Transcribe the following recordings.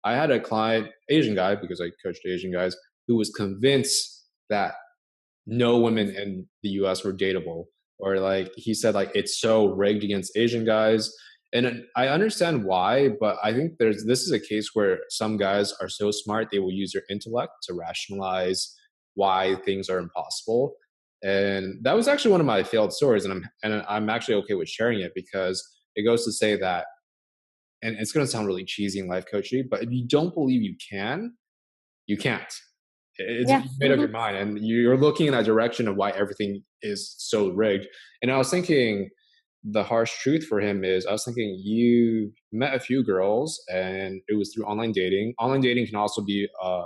I had a client, Asian guy, because I coached Asian guys, who was convinced that no women in the US were dateable. Or like he said, like it's so rigged against Asian guys. And I understand why, but I think this is a case where some guys are so smart they will use their intellect to rationalize why things are impossible. And that was actually one of my failed stories, and I'm actually okay with sharing it because it goes to say that, and it's going to sound really cheesy and life coachy, but if you don't believe you can, you can't. It's Yeah. you made up your mind, and you're looking in that direction of why everything is so rigged. And I was thinking, the harsh truth for him is, I was thinking, you met a few girls, and it was through online dating. Online dating can also be a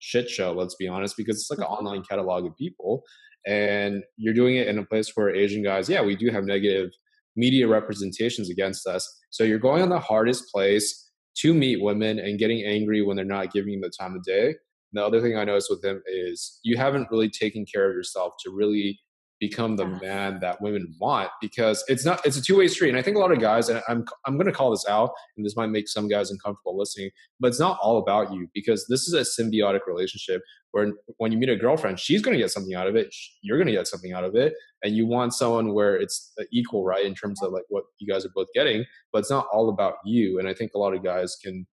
shit show, let's be honest, because it's like an online catalog of people, and you're doing it in a place where Asian guys, yeah, we do have negative media representations against us. So you're going on the hardest place to meet women and getting angry when they're not giving you the time of day. The other thing I noticed with him is you haven't really taken care of yourself to really become the Yes. man that women want, because it's a two-way street. And I think a lot of guys, and I'm going to call this out, and this might make some guys uncomfortable listening, but it's not all about you, because this is a symbiotic relationship where when you meet a girlfriend, she's going to get something out of it, you're going to get something out of it, and you want someone where it's equal, right, in terms of like what you guys are both getting, but it's not all about you. And I think a lot of guys can,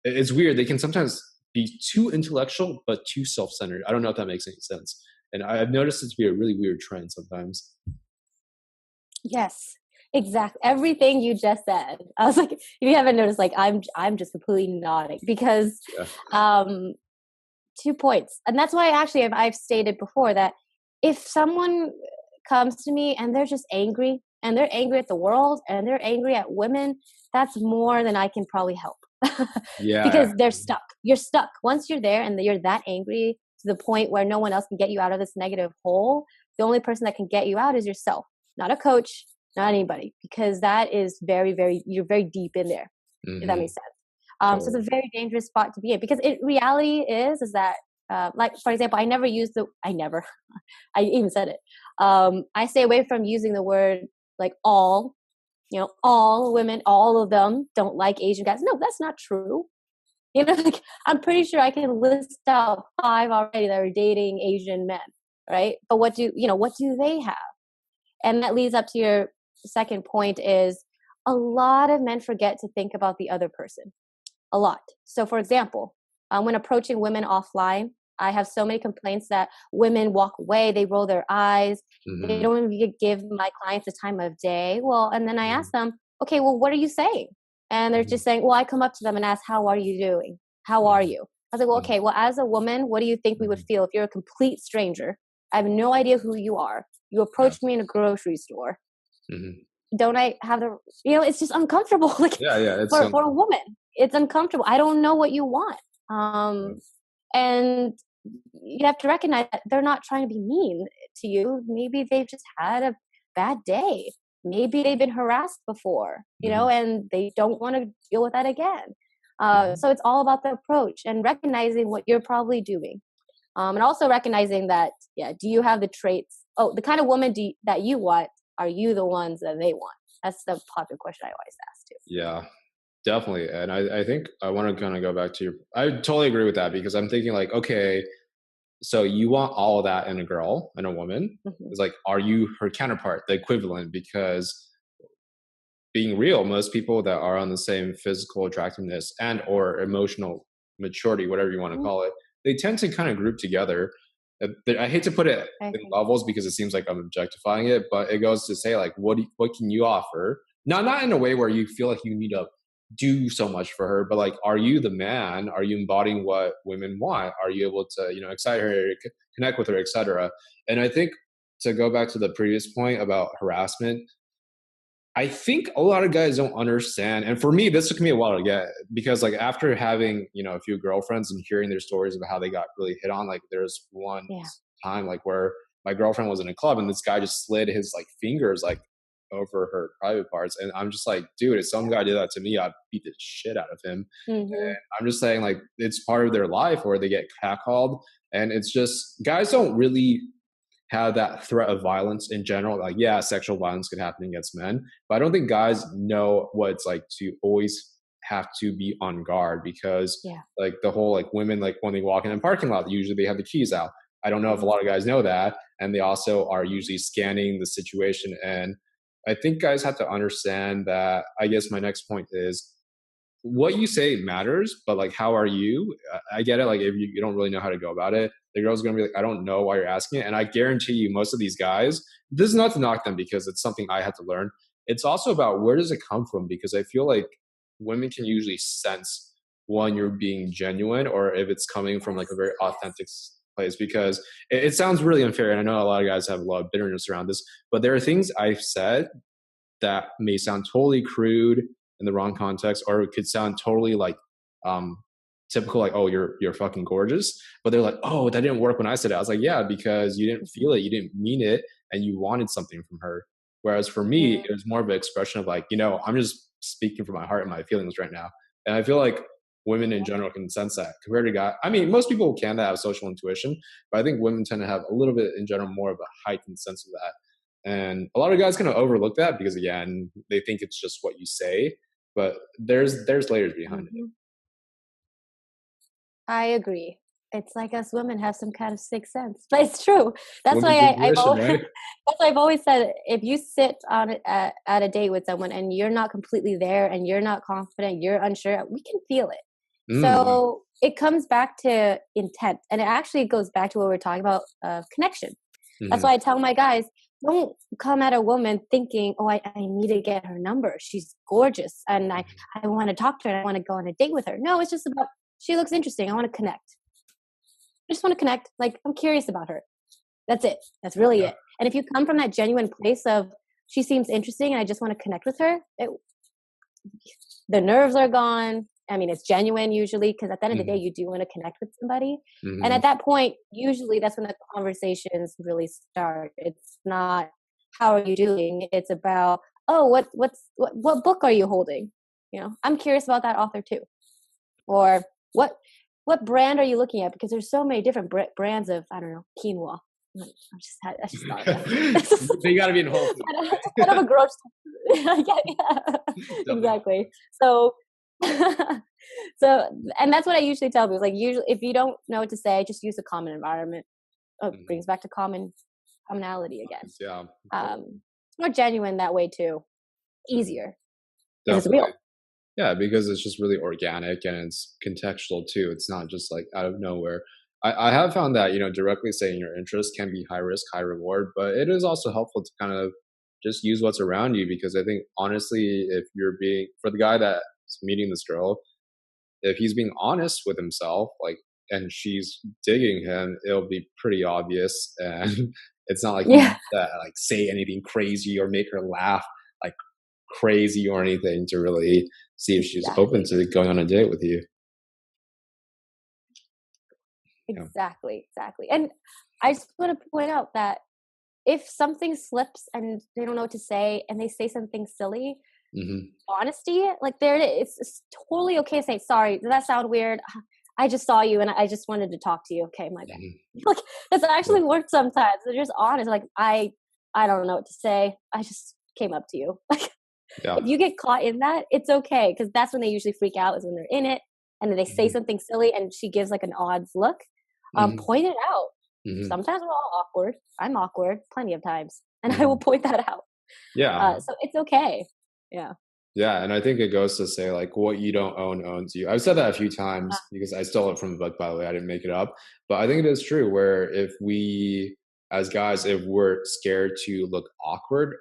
it's weird, they can sometimes be too intellectual but too self-centered. I don't know if that makes any sense. And I've noticed it to be a really weird trend sometimes. Yes, exactly. Everything you just said. I was like, if you haven't noticed, like I'm just completely nodding because Yeah. um 2 points. And that's why actually I've stated before that if someone comes to me and they're just angry and they're angry at the world and they're angry at women, that's more than I can probably help. Yeah. Because they're stuck. You're stuck. Once you're there and you're that angry to the point where no one else can get you out of this negative hole, the only person that can get you out is yourself, not a coach, not anybody, because that is very, very, you're very deep in there, if that Mm-hmm. makes sense. So Totally. it's a very dangerous spot to be in because reality is that, like, for example, I even said it. I stay away from using the word like all, all women, all of them don't like Asian guys. No, that's not true. Like I'm pretty sure I can list out 5 already that are dating Asian men, right? But what do they have? And that leads up to your second point is a lot of men forget to think about the other person a lot. So, for example, when approaching women offline, I have so many complaints that women walk away, they roll their eyes, they Mm-hmm. don't even give my clients the time of day. Well, and then I ask them, okay, well, what are you saying? And they're Mm-hmm. just saying, well, I come up to them and ask, how are you doing? How are you? I was like, well, Mm-hmm. okay, well, as a woman, what do you think we would feel if you're a complete stranger? I have no idea who you are. You Yeah. approached me in a grocery store. Mm-hmm. Don't I have the, it's just uncomfortable. Like Yeah. Yeah. It's for a woman, it's uncomfortable. I don't know what you want. And you have to recognize that they're not trying to be mean to you. Maybe they've just had a bad day. Maybe they've been harassed before, mm-hmm. and they don't want to deal with that again. Mm-hmm. So it's all about the approach and recognizing what you're probably doing. And also recognizing that, yeah, do you have the traits? Oh, the kind of woman that you want, are you the ones that they want? That's the popular question I always ask too. Yeah. Definitely. And I think I want to kind of go back to I totally agree with that, because I'm thinking like, okay, so you want all of that in a girl and a woman. Mm-hmm. It's like, are you her counterpart, the equivalent? Because being real, most people that are on the same physical attractiveness and or emotional maturity, whatever you want to Mm-hmm. call it, they tend to kind of group together. I hate to put it I in agree. levels because it seems like I'm objectifying it, but it goes to say like, what can you offer? Not in a way where you feel like you need to do so much for her, but like, are you the man? Are you embodying what women want? Are you able to, excite her, connect with her, etc.? And I think, to go back to the previous point about harassment, I think a lot of guys don't understand. And for me, this took me a while to get, because like after having, a few girlfriends and hearing their stories about how they got really hit on, like there's one Yeah. time like where my girlfriend was in a club and this guy just slid his like fingers like over her private parts. And I'm just like, dude, if some guy did that to me, I'd beat the shit out of him. Mm-hmm. And I'm just saying, like, it's part of their life where they get catcalled. And it's just, guys don't really have that threat of violence in general. Like, yeah, sexual violence could happen against men, but I don't think guys know what it's like to always have to be on guard because Yeah. like the whole like women like when they walk in a parking lot, usually they have the keys out. I don't know if a Mhm. lot of guys know that, and they also are usually scanning the situation. And I think guys have to understand that. I guess my next point is what you say matters, but like, how are you? I get it. Like, if you don't really know how to go about it, the girl's gonna be like, I don't know why you're asking it. And I guarantee you, most of these guys, this is not to knock them because it's something I had to learn. It's also about where does it come from because I feel like women can usually sense when you're being genuine or if it's coming from like a Yes. very Yes. authentic place because it sounds really unfair. And I know a lot of guys have a lot of bitterness around this, but there are things I've said that may sound totally crude in the wrong context, or it could sound totally like um, typical, like "oh, you're fucking gorgeous," but they're like, "oh, that didn't work when I said it." I was like, "Yeah, because you didn't Mhm. feel it, you didn't mean it, and you wanted something from her." Whereas for me, Mm. it was more of an expression of like, I'm just speaking from my heart and my feelings right now, and I feel like women in general can sense that compared to guys. I mean, most people can that have social intuition, but I think women tend to have a little bit in general more of a heightened sense of that. And a lot of guys kind of overlook that because again, they think it's just what you say, but there's layers behind it. Mhm. I agree. It's like us women have some kind of sixth sense, but it's true. That's why Women's I've intuition, always right? that's why I've always said if you sit on at a date with someone and you're not completely there and you're not confident, you're unsure, we can feel it. Yeah. So it comes back to intent, and it actually goes back to what we're talking about, connection. That's Mhm. why I tell my guys, don't come at a woman thinking, oh, I need to get her number. She's gorgeous and Mhm. I want to talk to her and I want to go on a date with her. No, it's just about, she looks interesting. I want to connect. I just want to connect. Like, I'm curious about her. That's it. That's really Yeah. it. And if you come from that genuine place of, she seems interesting and I just want to connect with her, the nerves are gone. I mean, it's genuine usually because at the end of the day, Mhm. you do want to connect with somebody. And Mhm. at that point, usually that's when the conversations really start. It's not how are you doing. It's about, oh, what book are you holding? I'm curious about that author too. Or what brand are you looking at? Because there's so many different brands of, I don't know, quinoa. I just thought of that. They got to be in Whole Foods, I just thought of right? a gross. Yeah, yeah, Definitely Whole exactly. Foods. So, so, and that's what I usually tell people. Like, usually, if you don't know what to say, just use a common environment. Oh, Mhm. brings back to commonality again. Yeah, It's more genuine that way too. mhm. Easier because it's Definitely. real. Yeah, because it's just really organic and it's contextual too. It's not just like out of nowhere. I have found that, directly saying your interest can be high risk, high reward, but it is also helpful to kind of just use what's around you because I think honestly, if you're being, for the guy that's meeting this girl, if he's being honest with himself, like, and she's digging him, it'll be pretty obvious. And it's not like you Yeah, like say anything crazy or make her laugh like crazy or anything to really see if she's open exactly. to going on a date with you. Yeah. Exactly, exactly. And I just want to point out that if something slips and they don't know what to say and they say something silly, Hmm. honesty, like there it is. It's totally okay to say, sorry, did that sound weird? I just saw you and I just wanted to talk to you. Okay, my bad. Hmm. Like that's Yeah. actually worked sometimes. They're just honest. Like I don't know what to say. I just came up to you. Like Yeah. if you get caught in that, it's okay because that's when they usually freak out is when they're in it and then they say Hmm. something silly and she gives like an odds look. Hmm. Point it out. Hmm. Sometimes we're all awkward. I'm awkward plenty of times, and I will Hmm. point that out. Yeah. So it's okay. Yeah. Yeah. And I think it goes to say, like, what you don't own owns you. I've said that a few Uh, times because I stole it from the book, by the way. I didn't make it up. But I think it is true where if we, as guys, if we're scared to look awkward,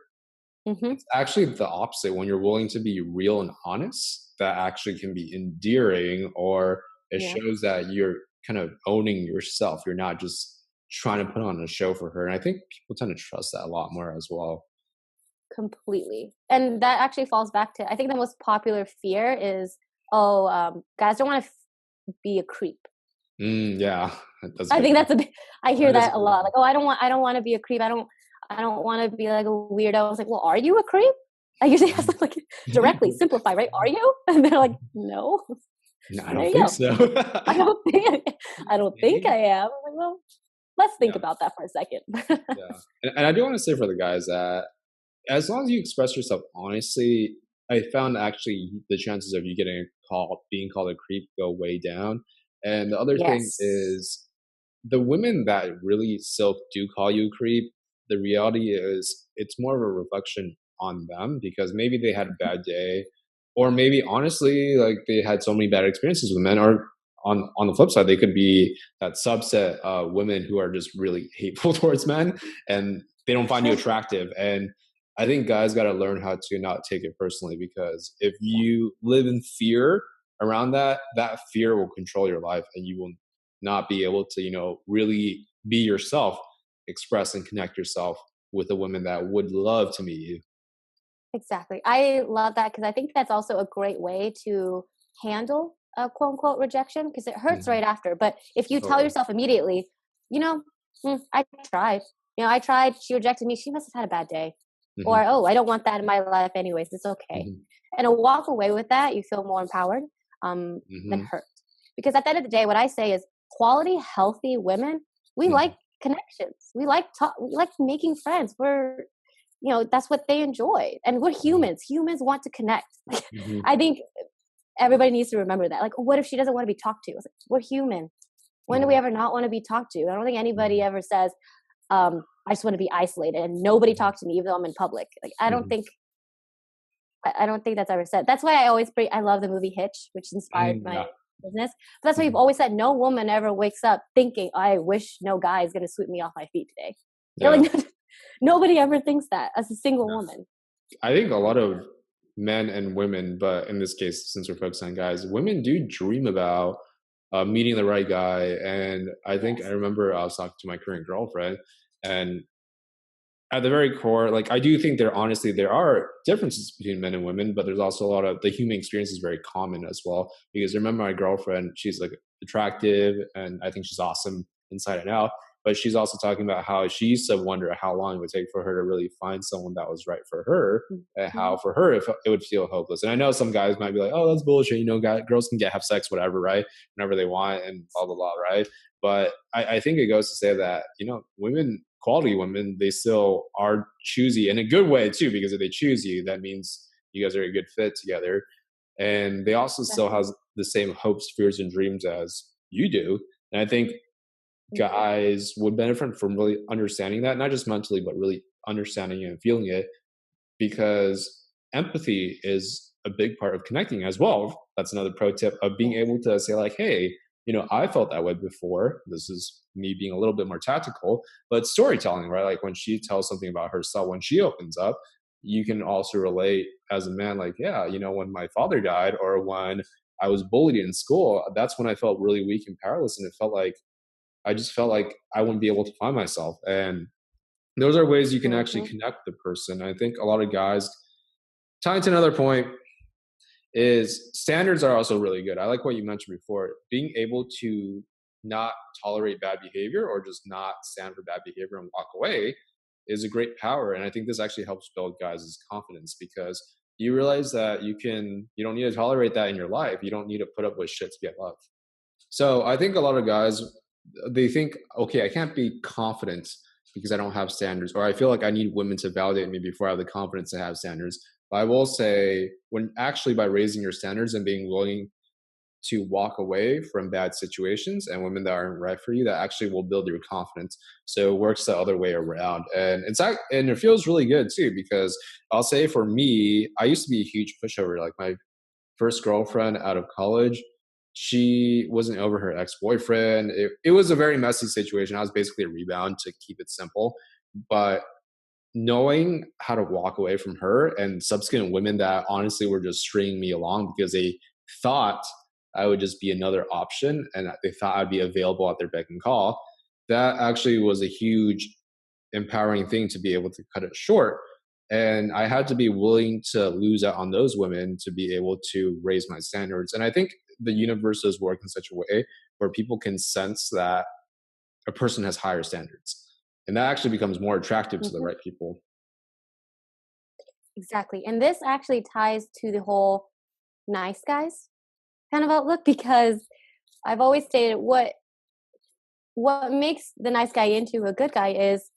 mhm. it's actually the opposite. When you're willing to be real and honest, that actually can be endearing, or it Yeah. shows that you're kind of owning yourself. You're not just trying to put on a show for her. And I think people tend to trust that a lot more as well. Completely. And that actually falls back to I think the most popular fear is oh guys don't want to be a creep. Yeah, that's a I good think one. that's a big, I hear That is a that a good lot. one. Like, oh, I don't want to be a creep. I don't want to be like a weirdo. I was like, well, are you a creep? I usually ask them like directly, simplify, right? Are you? And they're like, no. No, I And there don't you think go. so. I don't think I Maybe. am. I'm like, well, let's think Yeah, about that for a second. yeah. And I do want to say for the guys that as long as you express yourself honestly, I found actually the chances of you getting a call, being called a creep, go way down. And the other thing Yes. is the women that really still do call you a creep, the reality is it's more of a reflection on them because maybe they had a bad day, or maybe honestly, like they had so many bad experiences with men, or on the flip side, they could be that subset of women who are just really hateful towards men and they don't find you True. attractive. And I think guys got to learn how to not take it personally because if you live in fear around that, that fear will control your life and you will not be able to, really be yourself, express and connect yourself with a woman that would love to meet you. Exactly. I love that because I think that's also a great way to handle a quote unquote rejection because it hurts Mhm. right after. But if you tell Totally. yourself immediately, you know, I tried. I tried. She rejected me. She must have had a bad day. Or, Hmm. oh, I don't want that in my life anyways. It's okay. Hmm. And to walk away with that, you feel more empowered than Hmm. hurt. Because at the end of the day, what I say is quality, healthy women, we like Hmm. connections. We like making friends. That's what they enjoy, and we're Hmm. humans want to connect. Hmm. I think everybody needs to remember that. Like, what if she doesn't want to be talked to? It's like, we're human. When do we Hmm. ever not want to be talked to? I don't think anybody Hmm. ever says, I just want to be isolated and nobody Hmm. talk to me even though I'm in public. Like, I don't Hmm. think I don't think that's ever said. That's why I love the movie Hitch, which inspired my Yeah. business. But that's why you've Hmm. always said no woman ever wakes up thinking, I wish no guy is gonna sweep me off my feet today. Yeah. Like nobody ever thinks that as a single Yeah. woman. I think a lot of men and women, but in this case, since we're focused on guys, women do dream about meeting the right guy. And I think I Yes. remember I was talking to my current girlfriend, and at the very core, like I do think there are differences between men and women, but there's also a lot of the human experience is very common as well. Because remember my girlfriend, she's like attractive and I think she's awesome inside and out. But she's also talking about how she used to wonder how long it would take for her to really find someone that was right for her, and how Mhm. for her it would feel hopeless. And I know some guys might be like, "Oh, that's bullshit." Girls can have sex whatever, right? Whenever they want, and blah blah blah, right? But I think it goes to say that women, quality women, they still are choosy in a good way too, because if they choose you, that means you guys are a good fit together. And they also still Exactly. has the same hopes, fears, and dreams as you do. And I think Mhm. guys would benefit from really understanding that, not just mentally, but really understanding it and feeling it, because empathy is a big part of connecting as well. That's another pro tip of being Yes. able to say, like, hey, I felt that way before. This is me being a little bit more tactical, but storytelling, right? Like when she tells something about herself, when she opens up, you can also relate as a man, like, yeah, when my father died or when I was bullied in school, that's when I felt really weak and powerless. And it felt like I just felt like I wouldn't be able to find myself. And those are ways you can actually Mhm. connect the person. I think a lot of guys, tying to another point, is standards are also really good. I like what you mentioned before. Being able to not tolerate bad behavior or just not stand for bad behavior and walk away is a great power. And I think this actually helps build guys' confidence because you realize that you don't need to tolerate that in your life. You don't need to put up with shit to get love. So I think a lot of guys, they think, okay, I can't be confident because I don't have standards, or I feel like I need women to validate me before I have the confidence to have standards. But I will say, when actually by raising your standards and being willing to walk away from bad situations and women that aren't right for you, that actually will build your confidence. So it works the other way around, and and it feels really good too because I'll say for me, I used to be a huge pushover. Like my first girlfriend out of college, she wasn't over her ex-boyfriend. It was a very messy situation. I was basically a rebound, to keep it simple. But knowing how to walk away from her and subsequent women that honestly were just stringing me along because they thought I would just be another option and they thought I'd be available at their beck and call, that actually was a huge empowering thing to be able to cut it short. And I had to be willing to lose out on those women to be able to raise my standards. And I think the universe does work in such a way where people can sense that a person has higher standards. And that actually becomes more attractive to the Mhm. right people. Exactly. And this actually ties to the whole nice guys kind of outlook because I've always stated what makes the nice guy into a good guy is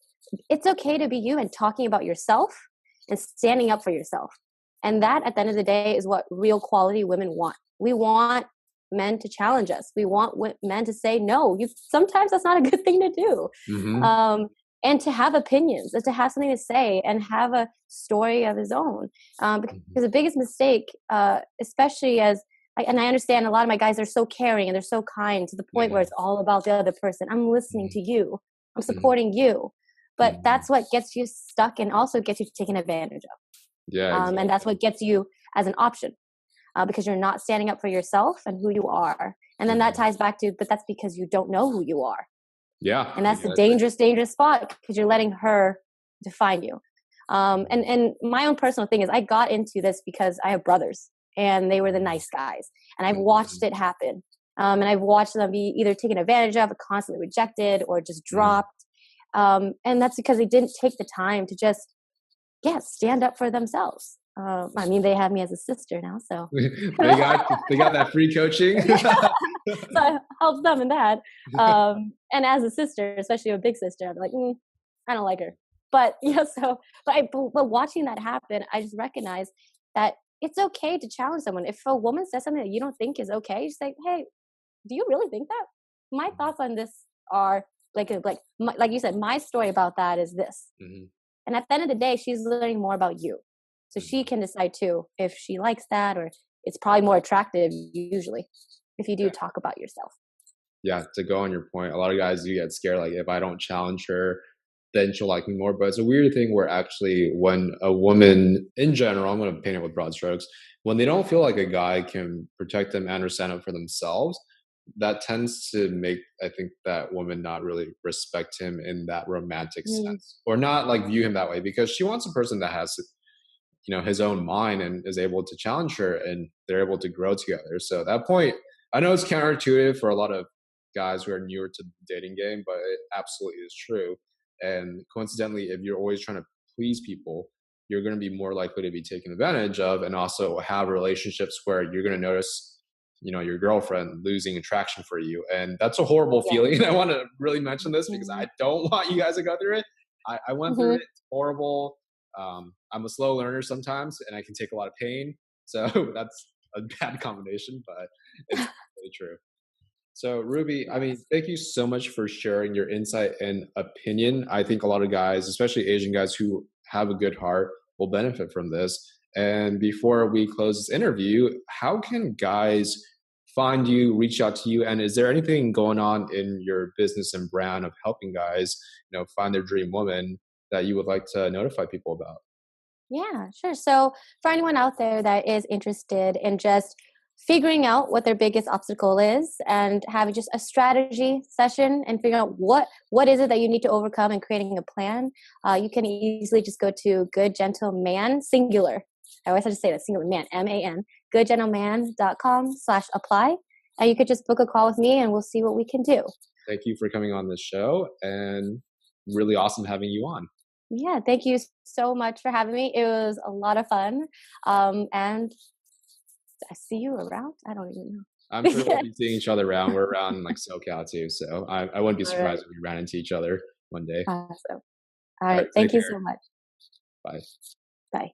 it's okay to be you and talking about yourself and standing up for yourself. And that, at the end of the day, is what real quality women want. We want men to challenge us. We want men to say no. Sometimes that's not a good thing to do. Mm-hmm. And to have opinions, and to have something to say, and have a story of his own. Because Mm-hmm. the biggest mistake, especially and I understand a lot of my guys are so caring and they're so kind to the point where Mm-hmm. it's all about the other person. I'm listening to you. I'm Mm-hmm. supporting you. But Mm-hmm. that's what gets you stuck and also gets you taken advantage of. Yeah, And that's exactly. what gets you as an option, because you're not standing up for yourself and who you are. And then that Mm-hmm. ties back to, but that's because you don't know who you are. Yeah, And that's a exactly. dangerous, dangerous spot, because you're letting her define you. And my own personal thing is, I got into this because I have brothers and they were the nice guys. And I've watched Mm-hmm. it happen. And I've watched them be either taken advantage of, constantly rejected, or just Mm-hmm. dropped. And that's because they didn't take the time to just, stand up for themselves. I mean, they have me as a sister now, so They got that free coaching. so it helps them in that. And as a sister, especially a big sister, I'm like, I don't like her. But but watching that happen, I just recognize that it's okay to challenge someone. If a woman says something that you don't think is okay, you just say, hey, do you really think that? My thoughts on this are like you said, my story about that is this. Mm-hmm. And at the end of the day, she's learning more about you. So she Mm-hmm. can decide too if she likes that, or it's probably more attractive usually if you do talk about yourself. Yeah, to go on your point, a lot of guys do get scared. Like, if I don't challenge her, then she'll like me more. But it's a weird thing where actually, when a woman in general, I'm going to paint it with broad strokes, when they don't feel like a guy can protect them and or stand up for themselves, that tends to make, I think, that woman not really respect him in that romantic Mm, sense, or not like view him that way, because she wants a person that has, his own mind and is able to challenge her, and they're able to grow together. So at that point, I know it's counterintuitive for a lot of guys who are newer to the dating game, but it absolutely is true. And coincidentally, if you're always trying to please people, you're going to be more likely to be taken advantage of, and also have relationships where you're going to notice, your girlfriend losing attraction for you. And that's a horrible yeah. feeling. And I want to really mention this because Mhm. I don't want you guys to go through it. I went through Mhm. it. It's horrible. I'm a slow learner sometimes, and I can take a lot of pain. So that's a bad combination, but it's really true. So, Ruby, I mean, Yes. thank you so much for sharing your insight and opinion. I think a lot of guys, especially Asian guys who have a good heart, will benefit from this. And before we close this interview, how can guys find you, reach out to you? And is there anything going on in your business and brand of helping guys, find their dream woman that you would like to notify people about? Yeah, sure. So for anyone out there that is interested in just figuring out what their biggest obstacle is, and having just a strategy session and figuring out what is it that you need to overcome, and creating a plan, you can easily just go to Good Gentleman, singular. I always have to say that, singular man, MAN, goodgentleman.com/apply. And you could just book a call with me and we'll see what we can do. Thank you for coming on this show, and really awesome having you on. Yeah, thank you so much for having me. It was a lot of fun. And I see you around. I don't even I'm sure we'll know. be seeing each other around. We're around like SoCal too, so I wouldn't be All right. surprised if we ran into each other one day. Awesome. All All right, right. take Thank you care. so much. Bye. Bye.